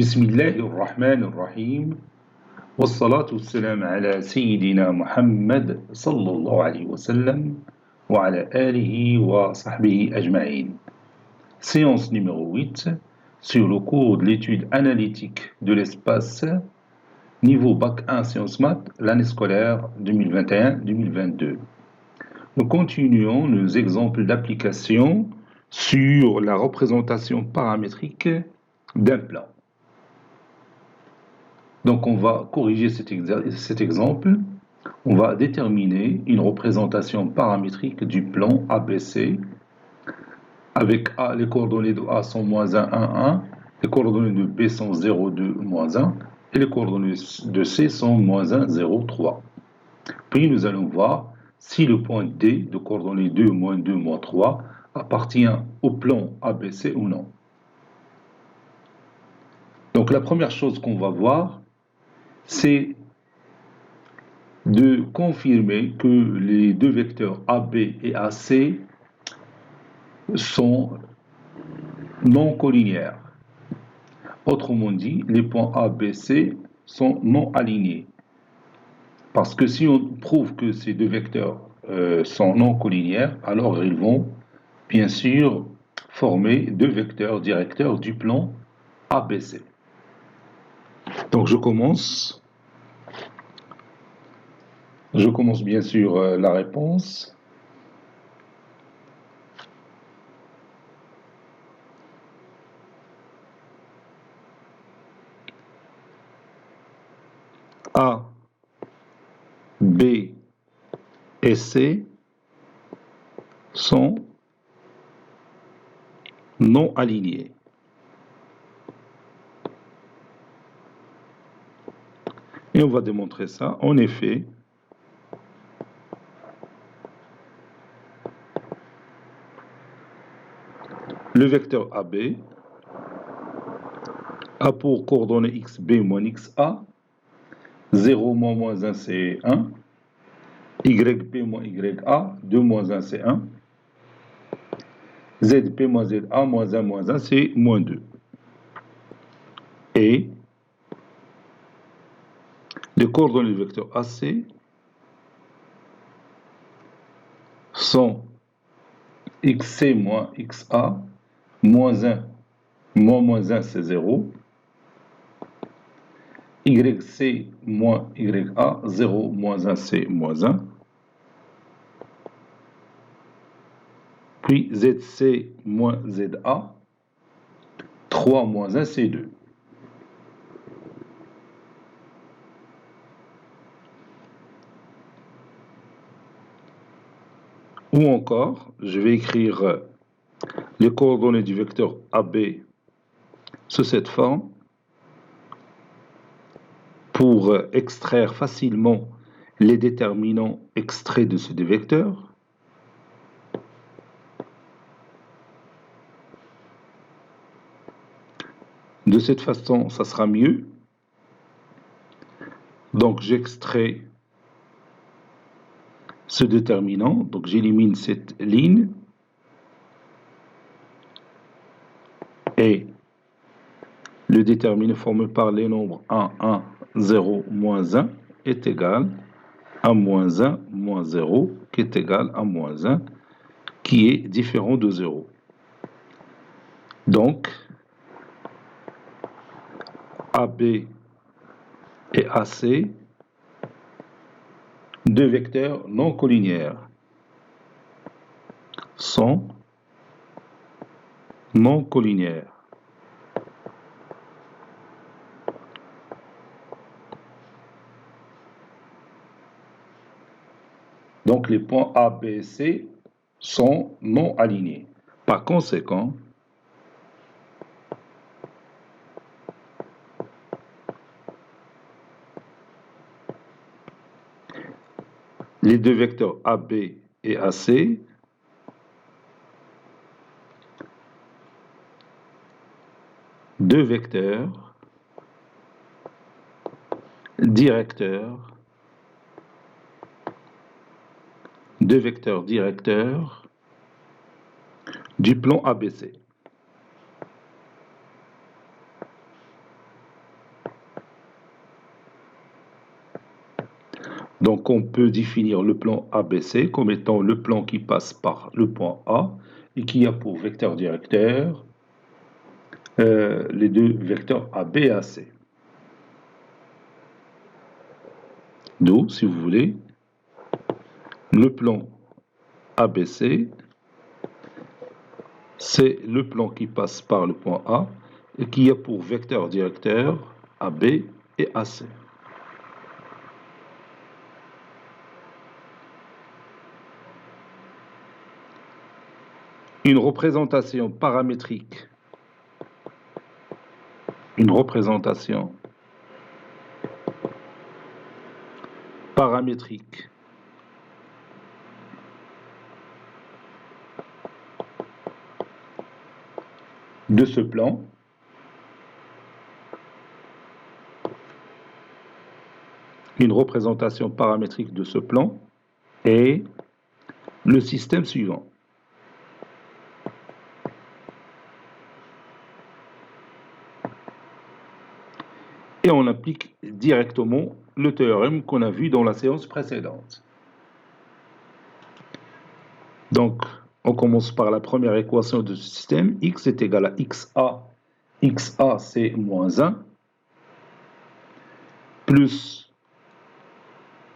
بسم الله الرحمن الرحيم والصلاة والسلام على سيدنا محمد صلى الله عليه وسلم وعلى آله وصحبه أجمعين. Séance numéro 8 sur le cours de l'étude analytique de l'espace, niveau Bac 1 Sciences Maths, l'année scolaire 2021-2022. Nous continuons nos exemples d'application sur la représentation paramétrique d'un plan. Donc on va corriger cet exemple. On va déterminer une représentation paramétrique du plan ABC avec A, les coordonnées de A sont -1, 1, 1, les coordonnées de B sont 0, 2, -1 et les coordonnées de C sont -1, 0, 3. Puis nous allons voir si le point D de coordonnées 2, -2, -3 appartient au plan ABC ou non. Donc la première chose qu'on va voir, c'est de confirmer que les deux vecteurs AB et AC sont non collinéaires. Autrement dit, les points A, B, C sont non alignés. Parce que si on prouve que ces deux vecteurs sont non collinéaires, alors ils vont bien sûr former deux vecteurs directeurs du plan ABC. Donc je commence bien sûr la réponse. A, B et C sont non alignés. Et on va démontrer ça. En effet, le vecteur AB a pour coordonnées xb moins xa, 0 moins 1 c'est 1, yp moins ya, 2 moins 1 c'est 1, zp moins za moins 1 c'est -2. Et les coordonnées du vecteur AC sont xc moins xa, moins 1, moins 1 c'est 0, yc moins ya, 0 moins 1 c'est -1, puis zc moins za, 3 moins 1 c'est 2. Ou encore, je vais écrire les coordonnées du vecteur AB sous cette forme pour extraire facilement les déterminants extraits de ces deux vecteurs. De cette façon, ça sera mieux. Donc j'extrais ce déterminant, donc j'élimine cette ligne et le déterminant formé par les nombres 1, 1, 0, moins 1 est égal à moins 1, moins 0, qui est égal à moins 1, qui est différent de 0. Donc, AB et AC, deux vecteurs non collinéaires, sont non collinéaires. Donc les points A, B et C sont non alignés. Par conséquent, les deux vecteurs AB et AC deux vecteurs directeurs du plan ABC. Donc on peut définir le plan ABC comme étant le plan qui passe par le point A et qui a pour vecteur directeur les deux vecteurs AB et AC. D'où, si vous voulez, le plan ABC, c'est le plan qui passe par le point A et qui a pour vecteur directeur AB et AC. Une représentation paramétrique de ce plan est le système suivant. Et on applique directement le théorème qu'on a vu dans la séance précédente. Donc, on commence par la première équation de ce système. X est égal à XA. XA, c'est moins 1, plus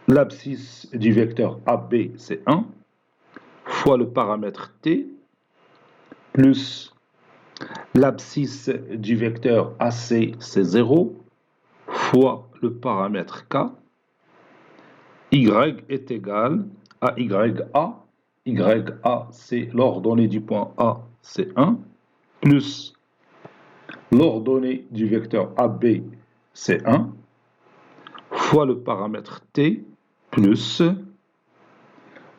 l'abscisse du vecteur AB, c'est 1, fois le paramètre T, plus l'abscisse du vecteur AC, c'est 0, fois le paramètre K. Y est égal à YA. YA, c'est l'ordonnée du point A, c'est 1, plus l'ordonnée du vecteur AB, c'est 1, fois le paramètre T, plus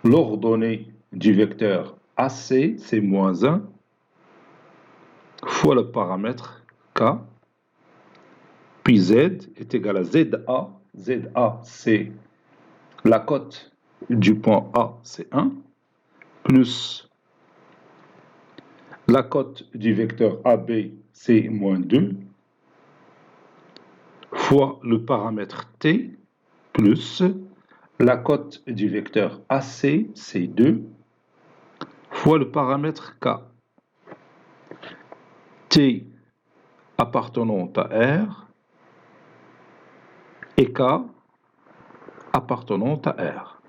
l'ordonnée du vecteur AC, c'est moins 1, fois le paramètre K, puis Z est égal à ZA. ZA, c'est la cote du point A, c'est 1, plus la cote du vecteur AB, c'est moins 2, fois le paramètre T, plus la cote du vecteur AC, c'est 2, fois le paramètre K. T appartenant à R et K appartenant à R.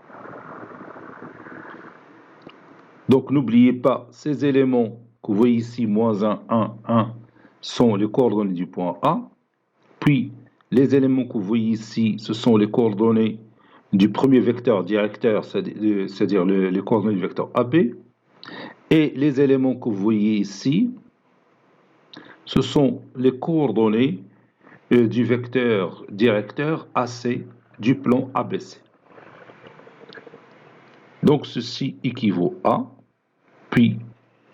Donc n'oubliez pas, ces éléments que vous voyez ici, moins 1, 1, 1, sont les coordonnées du point A. Puis, les éléments que vous voyez ici, ce sont les coordonnées du premier vecteur directeur, c'est-à-dire les coordonnées du vecteur AB. Et les éléments que vous voyez ici, ce sont les coordonnées du vecteur directeur AC du plan ABC. Donc ceci équivaut à, puis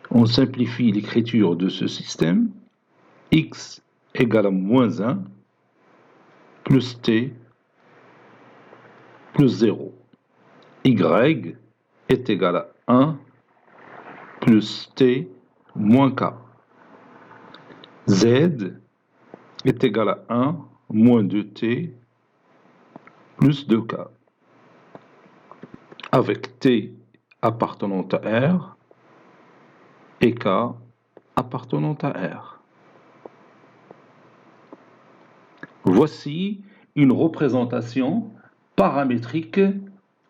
on simplifie l'écriture de ce système, x égale à moins 1 plus t plus 0. Y est égal à 1 plus t moins k. Z est égal à 1 moins 2t plus 2k. Avec t appartenant à R et k appartenant à R. Voici une représentation paramétrique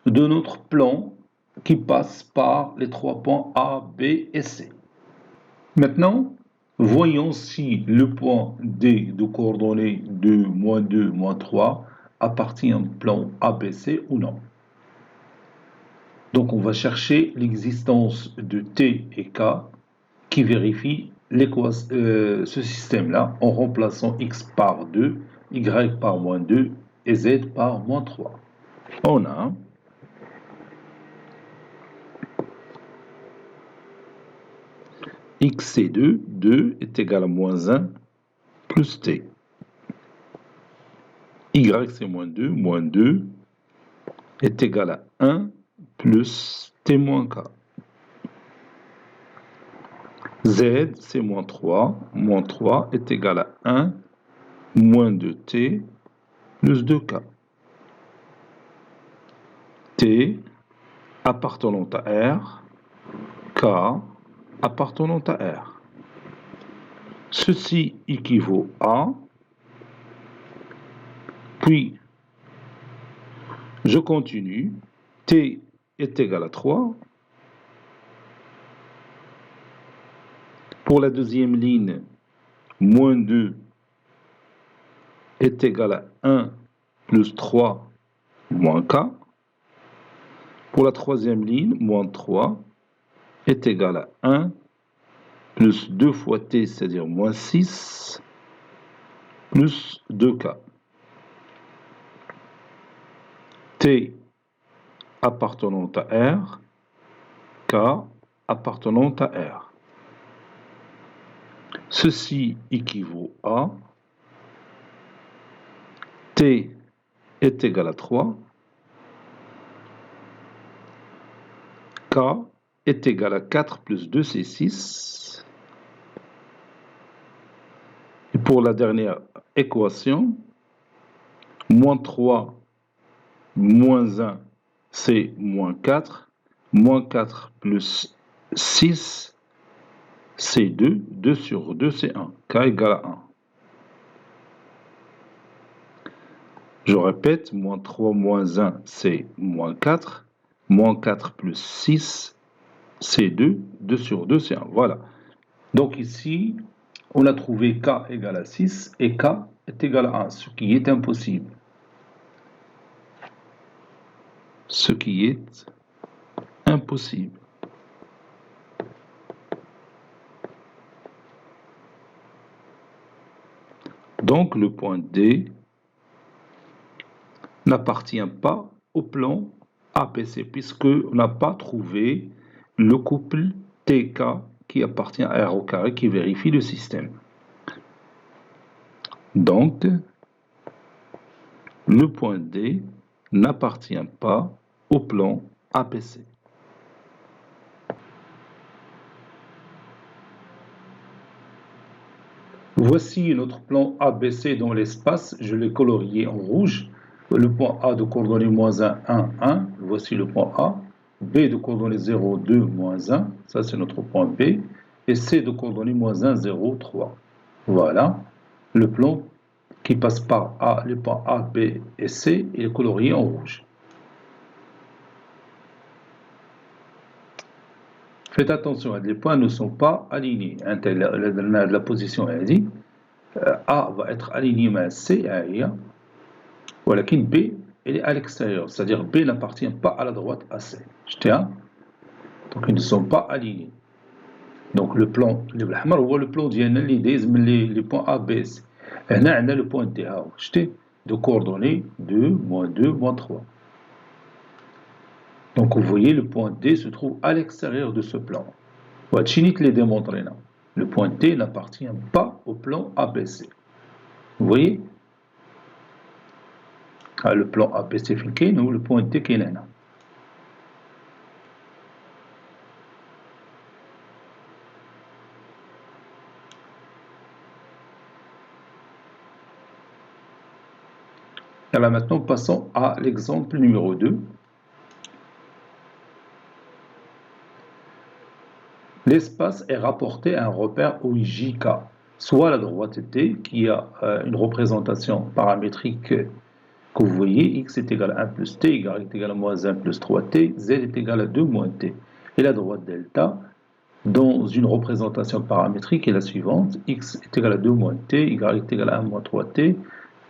de notre plan qui passe par les trois points A, B et C. Maintenant, voyons si le point D de coordonnées 2, moins 2, moins 3 appartient au plan ABC ou non. Donc on va chercher l'existence de T et K qui vérifie ce système-là en remplaçant X par 2, Y par moins 2 et Z par moins 3. On a X c'est 2, 2 est égal à moins 1 plus T. Y c'est moins 2 est égal à 1 plus T moins K. Z c'est moins 3 est égal à 1 moins 2T plus 2K. T appartenant à R, K appartenant à R. Ceci équivaut à, puis je continue, T est égal à 3. Pour la deuxième ligne, moins 2 est égal à 1 plus 3 moins K. Pour la troisième ligne, moins 3 est égal à 1 plus 2 fois T, c'est-à-dire moins 6, plus 2K. T appartenant à R, K appartenant à R. Ceci équivaut à T est égal à 3, K est égal à 4 plus 2, c'est 6. Et pour la dernière équation, moins 3 moins 1, c'est moins 4. Moins 4 plus 6, c'est 2. 2 sur 2, c'est 1. K égale à 1. Je répète, moins 3 moins 1, c'est moins 4. Moins 4 plus 6, c'est 2. 2 sur 2, c'est 1. Voilà. Donc ici, on a trouvé K égale à 6 et K est égal à 1, ce qui est impossible. Ce qui est impossible. Donc le point D n'appartient pas au plan APC puisqu'on n'a pas trouvé le couple TK qui appartient à R au carré qui vérifie le système. Donc le point D n'appartient pas au plan APC. Voici notre plan ABC dans l'espace, je l'ai colorié en rouge. Le point A de coordonnées moins 1, 1, 1, voici le point A. B de coordonnées 0, 2, moins 1, ça c'est notre point B. Et C de coordonnées moins 1, 0, 3. Voilà le plan qui passe par A, les points A, B et C, il est colorié en rouge. Faites attention, les points ne sont pas alignés. La position est dit. A va être aligné avec C, voilà, B elle est à l'extérieur, c'est-à-dire B n'appartient pas à la droite à C. Donc ils ne sont pas alignés. Donc le plan, le plan les points A, B, C. Et là, on a le point D, de coordonnées 2, moins 2, moins 3. Donc vous voyez, le point D se trouve à l'extérieur de ce plan. Le point D n'appartient pas au plan ABC. Vous voyez? Le plan ABC fait ou le point D qui est là. Alors maintenant, passons à l'exemple numéro 2. L'espace est rapporté à un repère OIJK, soit la droite T qui a une représentation paramétrique que vous voyez, x est égal à 1 plus t, y est égal à moins 1 plus 3t, z est égal à 2 moins t. Et la droite delta, dans une représentation paramétrique, est la suivante, x est égal à 2 moins t, y est égal à 1 moins 3t,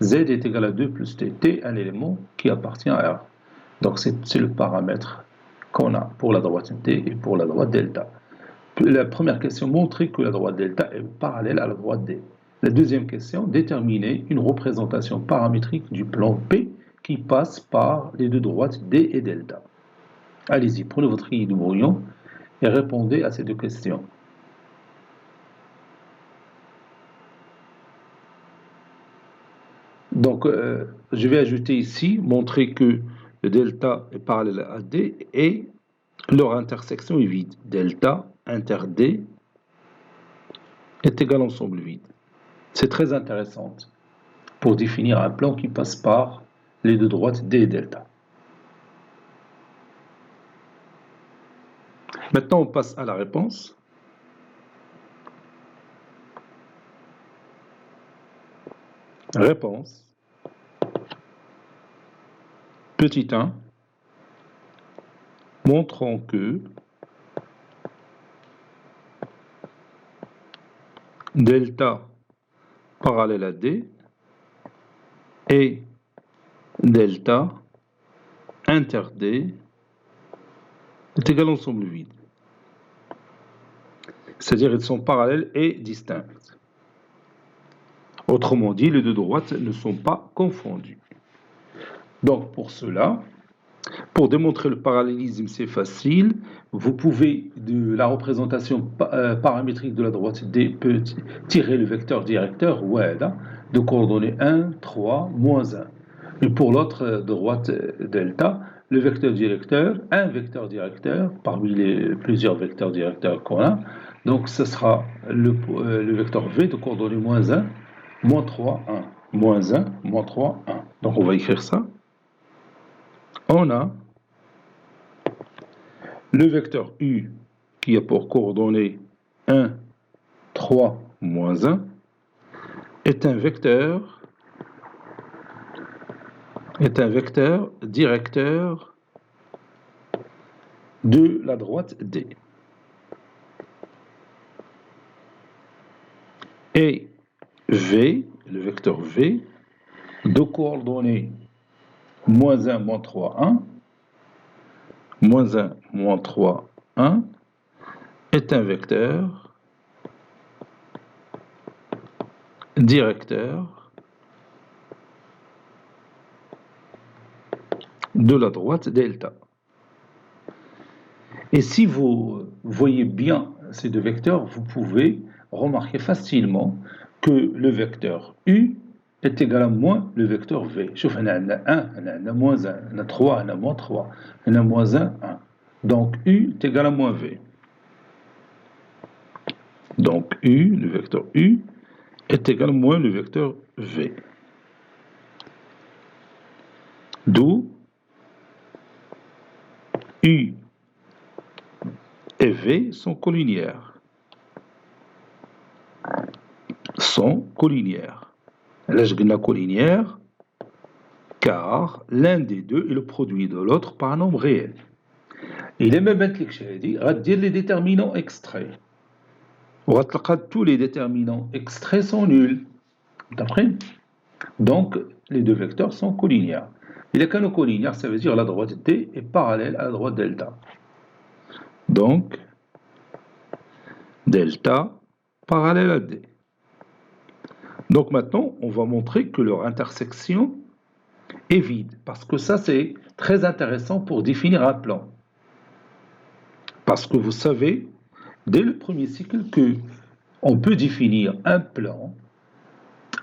z est égal à 2 plus t, t un élément qui appartient à R. Donc c'est le paramètre qu'on a pour la droite t et pour la droite delta. La première question, montrer que la droite delta est parallèle à la droite D. La deuxième question, déterminer une représentation paramétrique du plan P qui passe par les deux droites D et delta. Allez-y, prenez votre grille de brouillon et répondez à ces deux questions. Donc, je vais ajouter ici, montrer que le delta est parallèle à D et leur intersection est vide. Delta inter D est égal à ensemble vide. C'est très intéressant pour définir un plan qui passe par les deux droites D et delta. Maintenant, on passe à la réponse. Réponse. Petit 1. Montrons que delta parallèle à D et delta inter D est égal à ensemble vide. C'est-à-dire qu'ils sont parallèles et distincts. Autrement dit, les deux droites ne sont pas confondues. Donc pour cela, pour démontrer le parallélisme, c'est facile. Vous pouvez, de la représentation paramétrique de la droite D, tirer le vecteur directeur de coordonnées 1, 3, moins 1. Et pour l'autre droite delta, le vecteur directeur, un vecteur directeur parmi les plusieurs vecteurs directeurs qu'on a. Donc ce sera le vecteur V de coordonnées moins 1, moins 3, 1. Moins 1, moins 3, 1. Donc on va écrire ça. On a le vecteur U qui a pour coordonnées 1, 3, moins 1 est un vecteur directeur de la droite D. Et V, le vecteur V, de coordonnées moins 1, moins 3, 1, moins 1, moins 3, 1, est un vecteur directeur de la droite delta. Et si vous voyez bien ces deux vecteurs, vous pouvez remarquer facilement que le vecteur U est égal à moins le vecteur V. Chauffe, on a 1, on a moins 1, on a 3, on a moins 3, on a moins 1, 1. Donc U est égal à moins V. Donc U, le vecteur U, est égal à moins le vecteur V. D'où U et V sont collinéaires. Là, je gagne collinéaire car l'un des deux est le produit de l'autre par un nombre réel. Il est même que j'ai dit, on va dire les déterminants extraits. On va dire tous les déterminants extraits sont nuls. D'après. Donc, les deux vecteurs sont collinéaires. Il est qu'un collinéaire, ça veut dire la droite D est parallèle à la droite delta. Donc, delta parallèle à D. Donc maintenant, on va montrer que leur intersection est vide. Parce que ça, c'est très intéressant pour définir un plan. Parce que vous savez, dès le premier cycle, qu'on peut définir un plan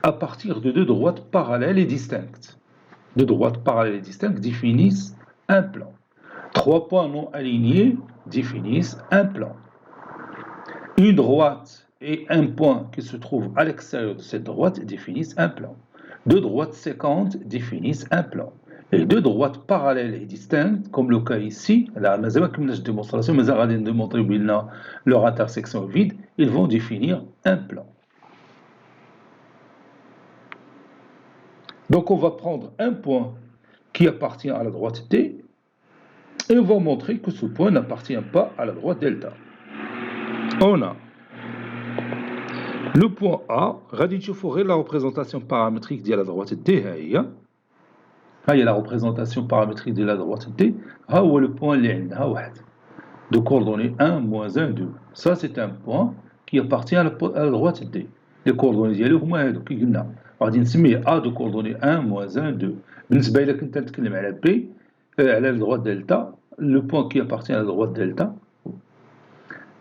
à partir de deux droites parallèles et distinctes. Deux droites parallèles et distinctes définissent un plan. Trois points non alignés définissent un plan. Une droite et un point qui se trouvent à l'extérieur de cette droite définissent un plan. Deux droites séquentes définissent un plan. Et deux droites parallèles et distinctes, comme le cas ici, là, démonstration, mais on démontrer leur intersection vide, ils vont définir un plan. Donc on va prendre un point qui appartient à la droite T et on va montrer que ce point n'appartient pas à la droite delta. On a le point A, la représentation paramétrique de la droite T, il y a la représentation paramétrique de la droite T, le point de coordonnées 1, moins 1, 2. Ça, c'est un point qui appartient à la droite D. Les coordonnées ديالو هما هادو كي قلنا غادي نسميه A de coordonnées 1, moins 1, 2. بالنسبة إلا كنت نتكلم على B, على la droite delta, le point qui appartient à la droite delta,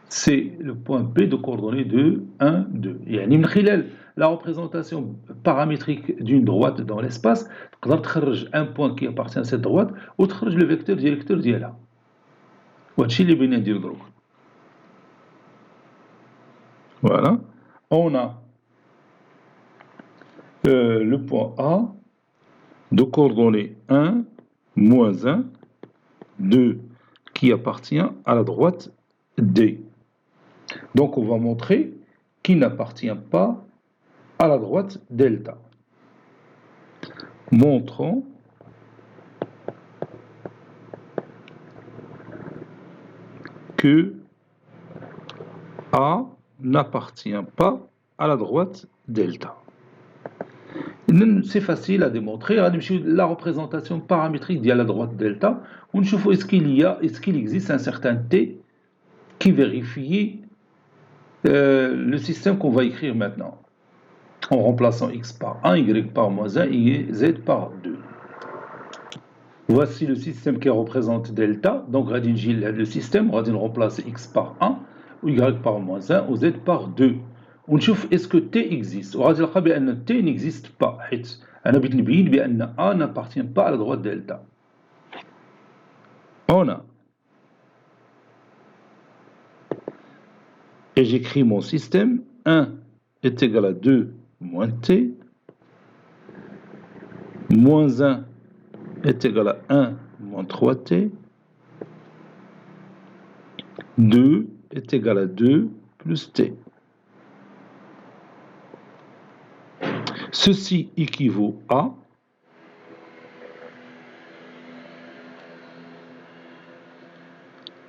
c'est le point P de coordonnées 2, 1, 2. يعني من خلال la représentation paramétrique d'une droite dans l'espace, تقدر تخرج un point qui appartient à cette droite وتخرج le vecteur directeur ديالها. وهادشي اللي بغينا نديرو دروك. Voilà. On a le point A de coordonnées 1, moins 1, 2, qui appartient à la droite D. Donc on va montrer qu'il n'appartient pas à la droite delta. Montrons que A n'appartient pas à la droite delta. C'est facile à démontrer. La représentation paramétrique de la droite delta, on voit est-ce qu'il existe un certain T qui vérifie le système qu'on va écrire maintenant, en remplaçant x par 1, y par moins 1 et z par 2. Voici le système qui représente delta. Donc, le système, on va remplacer x par 1, ou y par moins 1, ou z par 2. On voit est-ce que t existe. On va dire que t n'existe pas. A n'appartient pas à la droite delta. On a. Et j'écris mon système. 1 est égal à 2 moins t. Moins 1 est égal à 1 moins 3t. 2 est égal à 2 plus t. Ceci équivaut à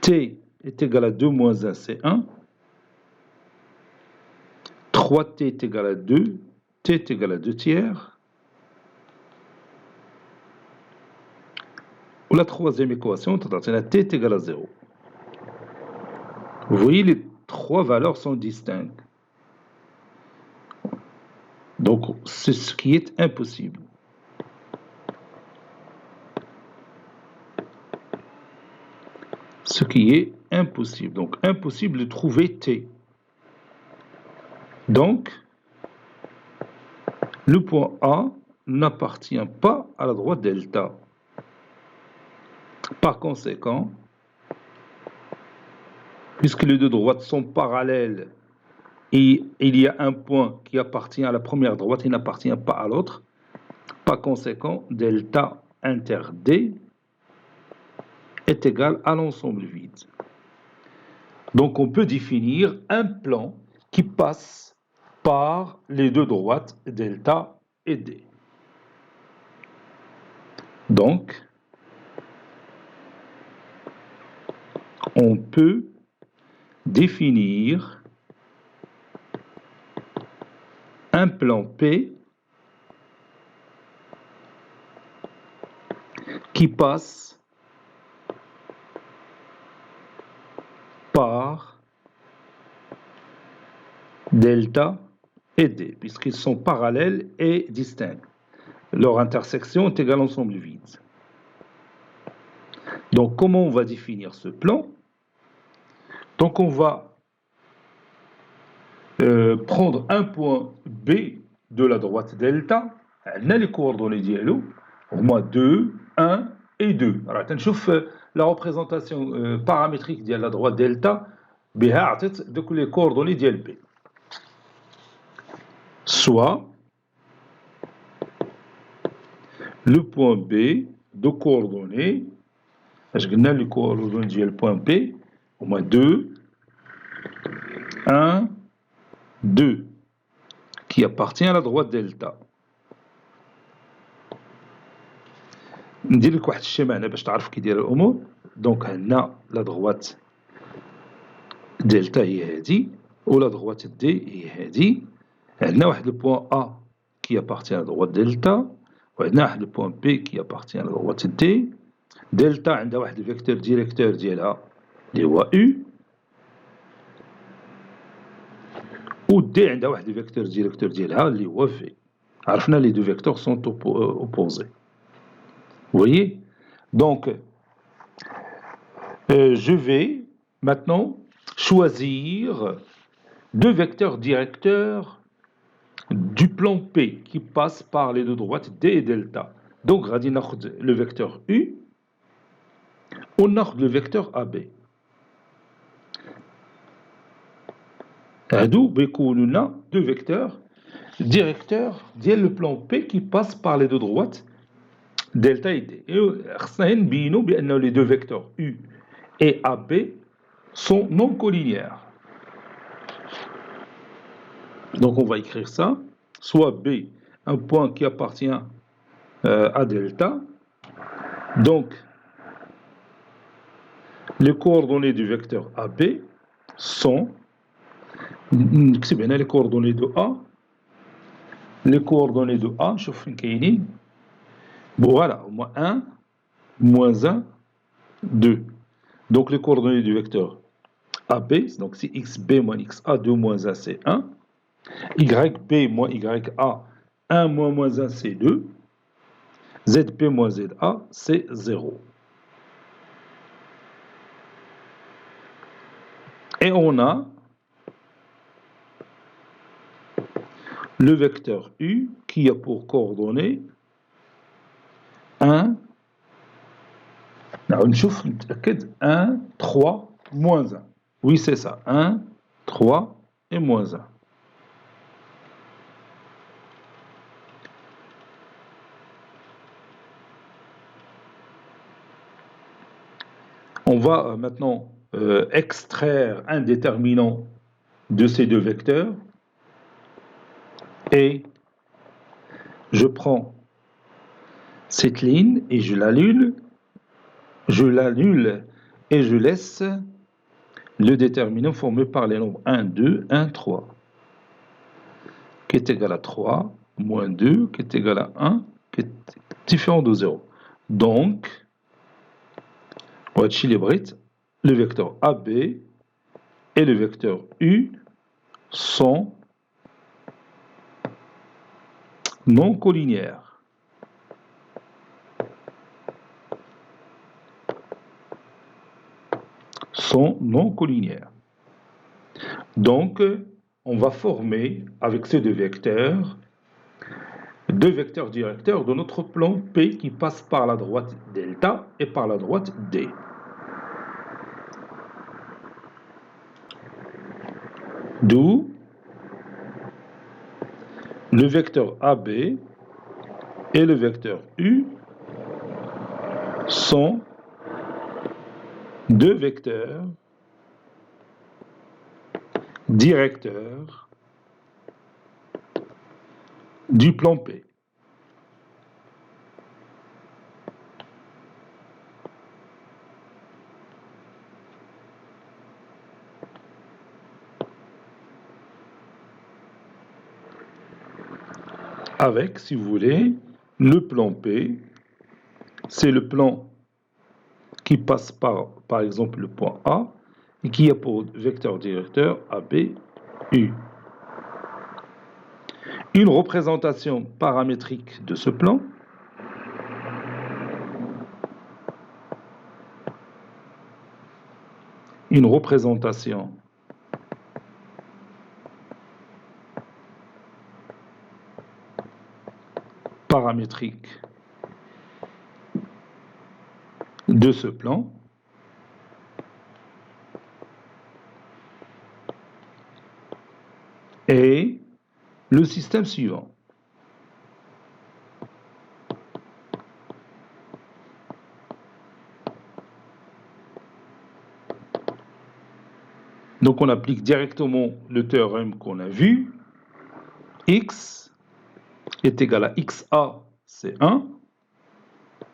t est égal à 2 moins 1, c'est 1. 3t est égal à 2, t est égal à 2 tiers. Ou la troisième équation, t est égal à 0. Vous voyez, les trois valeurs sont distinctes. Donc, c'est ce qui est impossible. Ce qui est impossible. Donc, impossible de trouver t. Donc, le point A n'appartient pas à la droite delta. Par conséquent, puisque les deux droites sont parallèles et il y a un point qui appartient à la première droite et n'appartient pas à l'autre, par conséquent, delta inter D est égal à l'ensemble vide. Donc on peut définir un plan qui passe par les deux droites delta et D. Donc, on peut définir un plan P qui passe par delta et D, puisqu'ils sont parallèles et distincts. Leur intersection est égale à l'ensemble vide. Donc, comment on va définir ce plan? Donc, on va prendre un point B de la droite delta. On a les coordonnées dialogue, au moins 2, 1 et 2. Alors, on voit la représentation paramétrique de la droite delta, donc les coordonnées de B. Soit le point B de coordonnées, je gagne les coordonnées du point P, au moins 2, 1, 2, qui appartient à la droite delta. ندير لك واحد الشيء معنا باش تعرف كي داير الامور. دونك هنا لا دروات دلتا هي هادي ولا دروات دي هي هادي. عندنا واحد البوان A qui appartient à la droite delta وعندنا واحد البوان B qui appartient à la droite D. دلتا عندها واحد الفيكتور ديريكتور ديالها اللي هو U و D عندها واحد الفيكتور ديريكتور ديالها اللي هو V. عرفنا les deux vecteurs sont opposés. Vous voyez? Donc, je vais maintenant choisir deux vecteurs directeurs du plan P qui passent par les deux droites D et delta. Donc, on va le vecteur U ou le vecteur AB. On a deux vecteurs directeurs le plan P qui passent par les deux droites delta et D. Et les deux vecteurs U et AB sont non collinéaires. Donc on va écrire ça, soit B, un point qui appartient à delta. Donc les coordonnées du vecteur AB sont les coordonnées de A. Les coordonnées de A, je fais une voilà, moins 1, moins 1, 2. Donc les coordonnées du vecteur AB, donc c'est XB moins XA, 2 moins 1, c'est 1. YB moins YA, 1 moins moins 1, c'est 2. ZB moins ZA, c'est 0. Et on a le vecteur U qui a pour coordonnées 1, 1, 3, moins 1. Oui, c'est ça. 1, 3 et moins 1. On va maintenant extraire un déterminant de ces deux vecteurs. Et je prends cette ligne et je l'annule. Je l'annule et je laisse le déterminant formé par les nombres 1, 2, 1, 3, qui est égal à 3, moins 2, qui est égal à 1, qui est différent de 0. Donc, le vecteur AB et le vecteur U sont non collinéaires. Sont non collinéaires. Donc, on va former avec ces deux vecteurs directeurs de notre plan P qui passe par la droite delta et par la droite D. D'où le vecteur AB et le vecteur U sont deux vecteurs directeurs du plan P. Avec, si vous voulez, le plan P, c'est le plan qui passe par exemple, le point A et qui a pour vecteur directeur AB, U. Une représentation paramétrique de ce plan une représentation paramétrique de ce plan est le système suivant. Donc on applique directement le théorème qu'on a vu. X est égal à XA, c'est 1,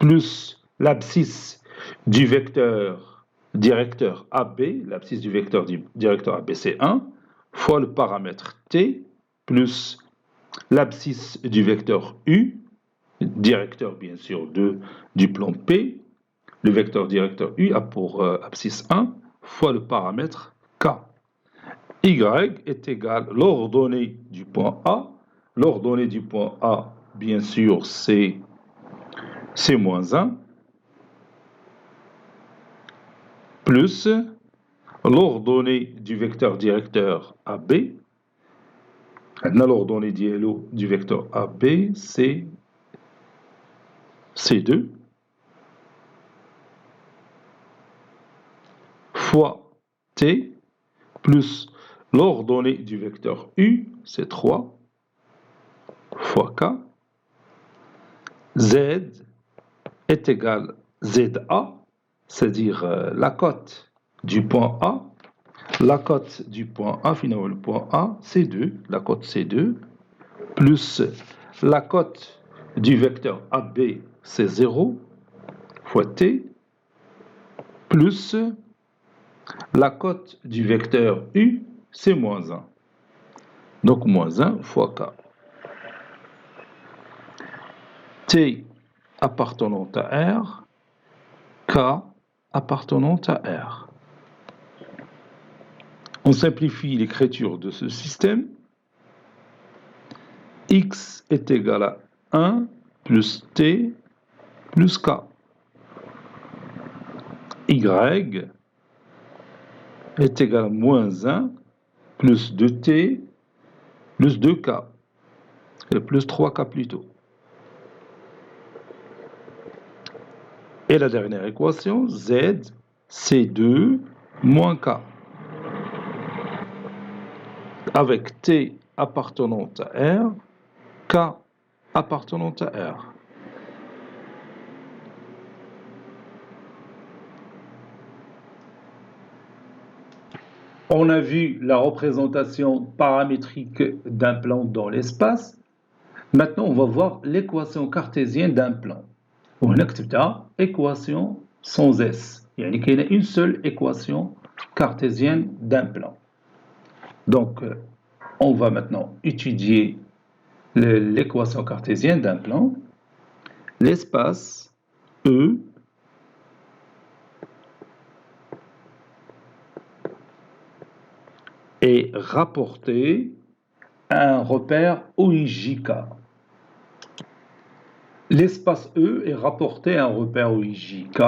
plus l'abscisse du vecteur directeur AB, l'abscisse du vecteur directeur AB, c'est 1, fois le paramètre T, plus l'abscisse du vecteur U, directeur bien sûr du plan P, le vecteur directeur U a pour abscisse 1, fois le paramètre K. Y est égal à l'ordonnée du point A. L'ordonnée du point A, bien sûr, c'est moins 1, plus l'ordonnée du vecteur directeur AB. L'ordonnée du vecteur AB, c'est C2, fois T, plus l'ordonnée du vecteur U, c'est 3, fois K. Z est égal à ZA, c'est-à-dire la cote du point A. La cote du point A, finalement le point A, c'est 2, la cote c'est 2, plus la cote du vecteur AB, c'est 0, fois T, plus la cote du vecteur U, c'est moins 1. Donc moins 1 fois K. T appartenant à R, K appartenant à R. On simplifie l'écriture de ce système. X est égal à 1 plus T plus K. Y est égal à moins 1 plus 2T plus 2K. Et plus 3K plutôt. Et la dernière équation, Z, c'est 2 moins K. Avec T appartenant à R, K appartenant à R. On a vu la représentation paramétrique d'un plan dans l'espace. Maintenant, on va voir l'équation cartésienne d'un plan. وهنا كتبتها équation sans S. يعني كاينه une seule équation cartésienne d'un plan. Donc, on va maintenant étudier l'équation cartésienne d'un plan. L'espace E est rapporté à un repère OIJK. L'espace E est rapporté à un repère OIJK,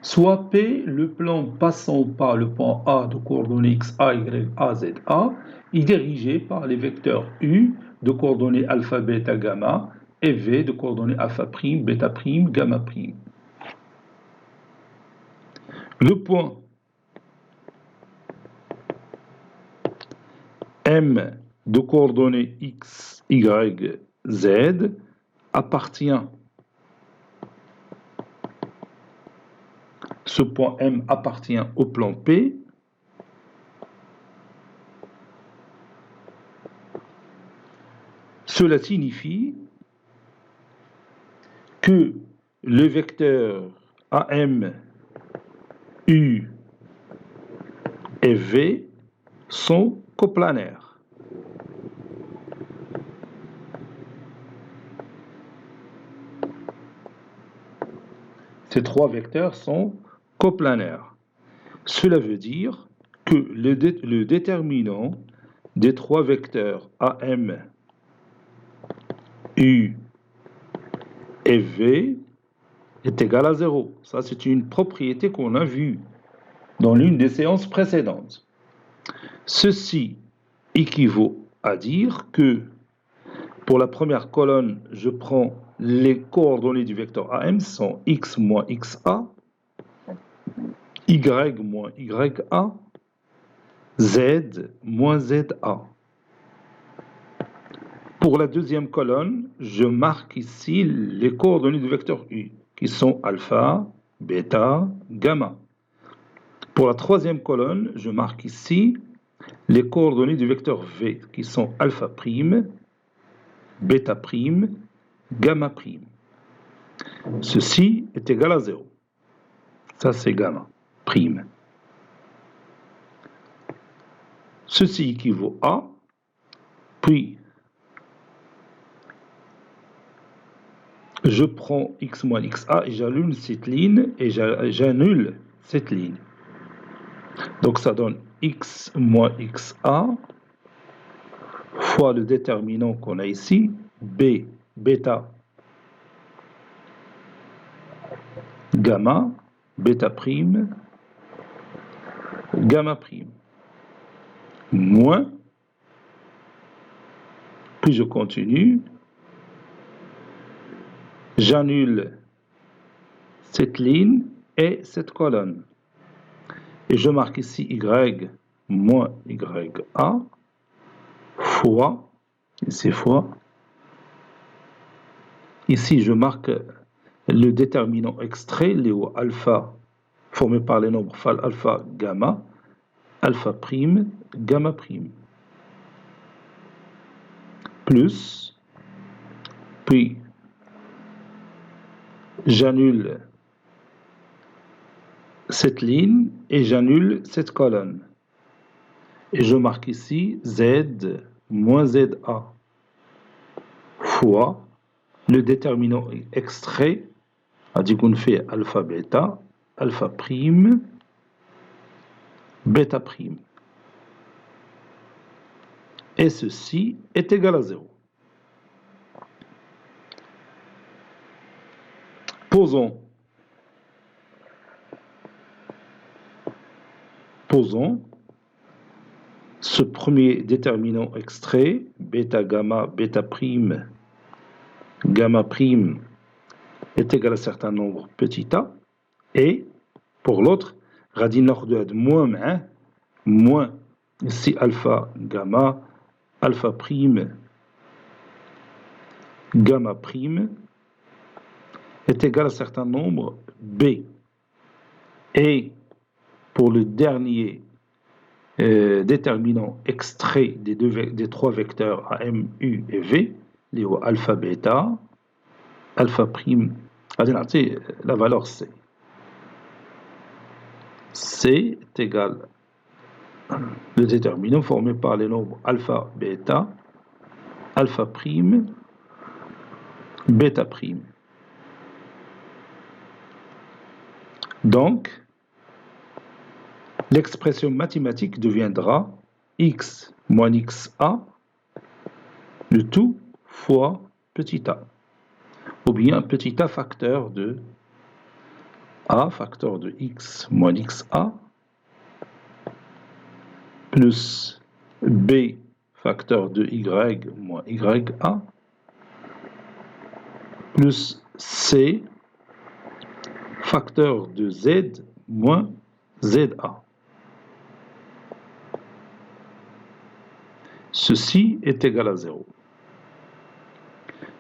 soit P, le plan passant par le point A de coordonnées X, A, Y, A, Z, A, est dirigé par les vecteurs U de coordonnées alpha, bêta, gamma et V de coordonnées alpha', bêta', gamma'. Le point M de coordonnées X, Y, Z appartient. Ce point M appartient au plan P. Cela signifie que les vecteurs AM, U et V sont coplanaires. Ces trois vecteurs sont coplanaires. Cela veut dire que le déterminant des trois vecteurs AM, U et V est égal à 0. Ça, c'est une propriété qu'on a vue dans l'une des séances précédentes. Ceci équivaut à dire que pour la première colonne, je prends les coordonnées du vecteur AM, sont X moins XA, Y moins YA, Z moins ZA. Pour la deuxième colonne, je marque ici les coordonnées du vecteur U, qui sont alpha, bêta, gamma. Pour la troisième colonne, je marque ici les coordonnées du vecteur V, qui sont alpha', bêta', gamma'. Ceci est égal à 0. Ça, c'est gamma'. Ceci équivaut à, puis je prends X moins XA et j'annule cette ligne et j'annule cette ligne. Donc ça donne X moins XA fois le déterminant qu'on a ici, B, bêta, gamma, bêta', gamma', moins, puis je continue, j'annule cette ligne et cette colonne. Et je marque ici Y moins YA fois, ici fois, ici je marque le déterminant extrait, les alpha, formé par les nombres alpha, gamma, alpha prime, gamma prime. Plus, puis j'annule cette ligne et j'annule cette colonne. Et je marque ici Z moins ZA fois le déterminant extrait, c'est-à-dire qu'on fait alpha bêta, alpha prime, bêta prime. Et ceci est égal à 0. Posons ce premier déterminant extrait, bêta gamma, bêta prime, gamma prime est égal à un certain nombre petit a, et pour l'autre, radin de moins 1, moins ici alpha gamma, alpha prime, gamma prime est égal à un certain nombre b. Et pour le dernier déterminant extrait des trois vecteurs A, M, U et V, les alpha, bêta, alpha prime, la valeur C. C est égal le déterminant formé par les nombres alpha, bêta, alpha prime, bêta prime. Donc, l'expression mathématique deviendra x moins xa, le tout fois petit a, ou bien petit a facteur de a facteur de x moins xa, plus b facteur de y moins ya, plus c facteur de z moins za. Ceci est égal à 0.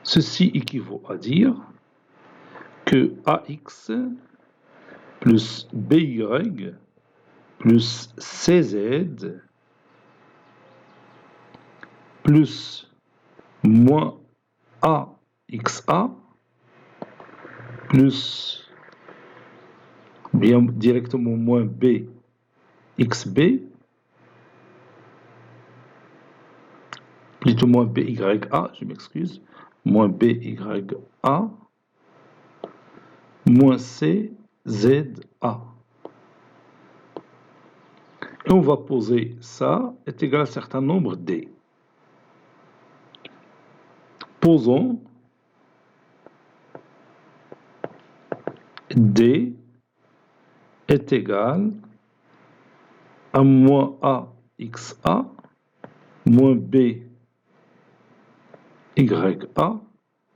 Ceci équivaut à dire que ax plus by plus cz plus moins axa plus bien directement moins bxb plutôt moins bya, je m'excuse, moins bya moins cza. Et on va poser ça est égal à un certain nombre d. Posons d est égal à moins axa moins bya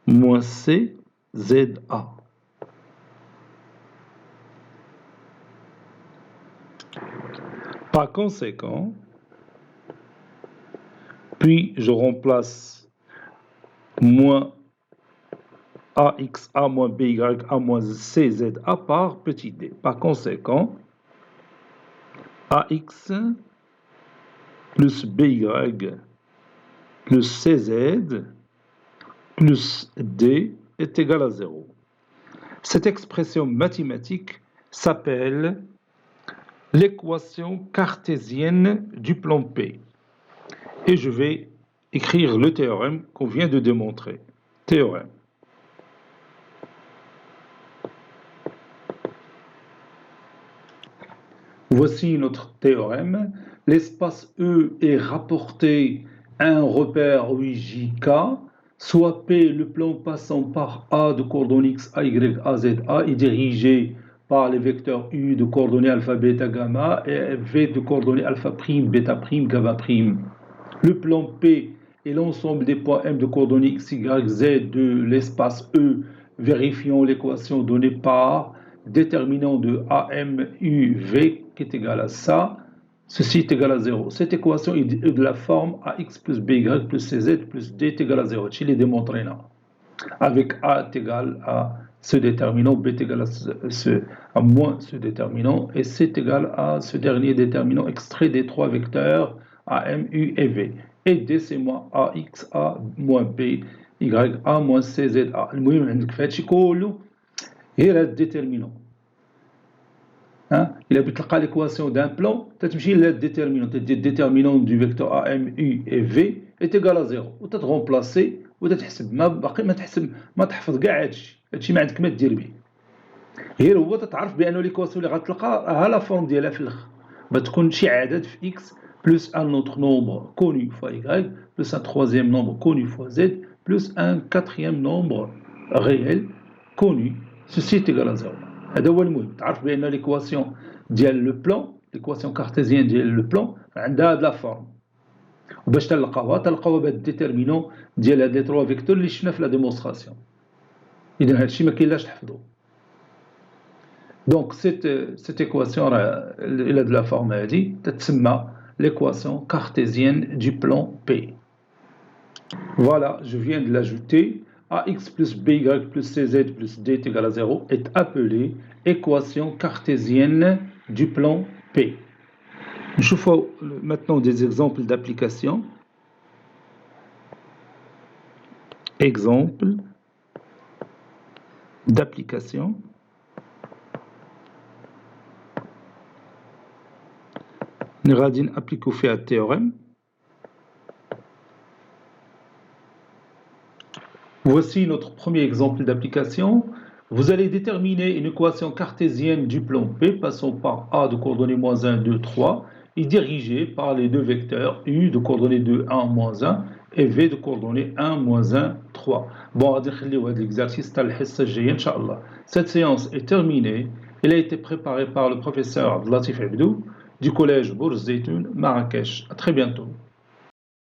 moins cza. Par conséquent, puis je remplace moins axa moins bya moins cza par petit d. Par conséquent, ax plus by plus cz plus d est égal à 0. Cette expression mathématique s'appelle l'équation cartésienne du plan P. Et je vais écrire le théorème qu'on vient de démontrer. Théorème. Voici notre théorème. L'espace E est rapporté à un repère OIJK, soit P, le plan passant par A de coordonnées X, A, Y, A, Z, A, est dirigé par les vecteurs U de coordonnées alpha, bêta, gamma et V de coordonnées alpha prime, bêta prime, gamma prime. Le plan P est l'ensemble des points M de coordonnées X, Y, Z de l'espace E, vérifiant l'équation donnée par déterminant de AM, U, V qui est égal à ça. Ceci est égal à 0. Cette équation est de la forme AX plus BY plus CZ plus D est égal à 0. Je l'ai démontré là. Avec A est égal à ce déterminant, B est égal à moins ce déterminant, et C est égal à ce dernier déterminant extrait des trois vecteurs A, M, U et V. Et D, c'est moins AX, A moins B, Y, A moins C, Z, A. المهم عندك في هادشي كله غير هاد الديترمينون. إلا بغيت تلقى l'équation d'un plan, تتمشي لهاد الديترمينون, تدير الديترمينون du vecteur A, M, U et V est égal à 0, وتتغومبلاسي وتتحسب. ما باقي ما تحسب ما تحفظ كاع هادشي ما عندك ما دير به. غير هو تتعرف بأنه ليكواسيون اللي غتلقى لا فورم ديالها في الاخر بتكون شي عدد في x plus un autre nombre connu fois y plus un troisième nombre connu fois z plus un quatrième nombre réel connu, ceci est égal à 0. هذا هو المهم. تعرف بأن ليكواسيون ديال لو بلان, ليكواسيون كارتيزيان ديال لو بلان عندها هاد لا فورم. وباش تلقاوها بهاد الديترمينون ديال هاد لي تروا فيكتور اللي شفنا في لا ديمونستراسيون. إذا هادشي ما كاين لاش تحفظوه. Donc cette équation elle a de la forme l'équation cartésienne du plan P. Voilà, je viens de l'ajouter. AX plus BY plus CZ plus D est égal à 0 est appelée équation cartésienne du plan P. Je fais maintenant des exemples d'application. Exemple d'application. Nous allons appliquer un théorème. Voici notre premier exemple d'application. Vous allez déterminer une équation cartésienne du plan P passant par A de coordonnées moins 1, 2, 3 et dirigée par les deux vecteurs U de coordonnées 2, 1, moins 1 et V de coordonnées 1, moins 1, 3. Bon, on va dire l'exercice Inch'Allah. Cette séance est terminée. Elle a été préparée par le professeur Abdelatif Abdou du collège Bourz Zeytoun, Marrakech. À très bientôt.